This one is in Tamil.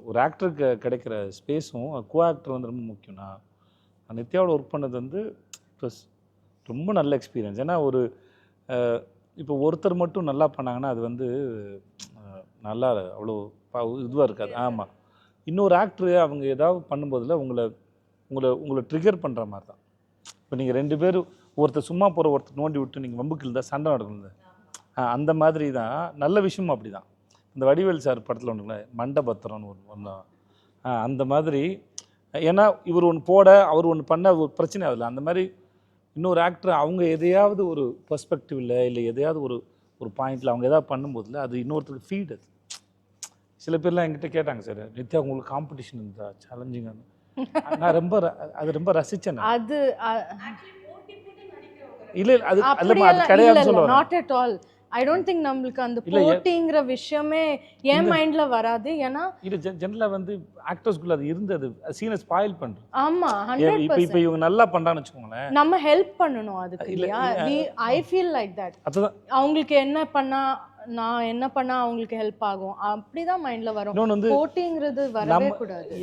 ஒரு ஆக்டருக்கு கிடைக்கிற ஸ்பேஸும் கோ ஆக்டர் வந்து ரொம்ப முக்கியம். நான் நித்யாவோட ஒர்க் பண்ணது வந்து ப்ளஸ் ரொம்ப நல்ல எக்ஸ்பீரியன்ஸ். ஏன்னா ஒரு இப்போ ஒருத்தர் மட்டும் நல்லா பண்ணாங்கன்னா அது வந்து நல்லா அவ்வளோ இதுவாக இருக்காது. ஆமாம், இன்னொரு ஆக்டரு அவங்க ஏதாவது பண்ணும்போதில் உங்களை உங்களை உங்களை ட்ரிகர் பண்ணுற மாதிரி தான். இப்போ நீங்கள் 2 பேரும் ஒருத்தர் சும்மா போகிற ஒருத்தர் நோண்டி விட்டு நீங்கள் வம்புக்கு இருந்தால் சண்டை நடக்கணும். அந்த மாதிரி தான் நல்ல விஷயமும் அப்படி தான். இந்த வடிவேல் சார் படத்தில் ஒன்றுங்களே மண்டபத்திரம்னு ஒன்று அந்த மாதிரி. ஏன்னா இவர் ஒன்று போட அவர் ஒன்று பண்ண ஒரு பிரச்சனை ஆகல. அந்த மாதிரி இன்னொரு ஆக்டர் அவங்க எதையாவது ஒரு பெர்ஸ்பெக்டிவில் இல்லை எதையாவது ஒரு ஒரு பாயிண்டில் அவங்க எதாவது பண்ணும்போதில் அது இன்னொருத்தருக்கு ஃபீட். அது சில பேர்லாம் என்கிட்ட கேட்டாங்க, சார் நித்யா உங்களுக்கு காம்படிஷன் இருந்தா சேலஞ்சிங்கான. நான் ரொம்ப ரசித்தேன். அது இல்லை அது அல்லமா அது கிடையாதுன்னு சொல்லுவாங்க. Not at all. I don't think நம்மளுக்கு அந்த போட்டிங்கிற விஷயமே என் மைண்ட்ல வராது. ஏன்னா இது ஜெனரலா வந்து ஆக்டர்ஸ்குள்ள அது இருந்தது சீனை ஸ்பாயில் பண்றது. ஆமா 100%. இப்போ இவங்க நல்லா பண்றான்னு வெச்சுக்கோங்களேன், நம்ம ஹெல்ப் பண்ணனும் அதுக்கு. இல்லையா? I feel like that. அவங்களுக்கு என்ன பண்ணா நான் என்ன பண்ணா அவங்களுக்கு ஹெல்ப் ஆகும் அப்படிதான் மைண்ட்ல வரும். போட்டிங்கிறது வரவே கூடாது.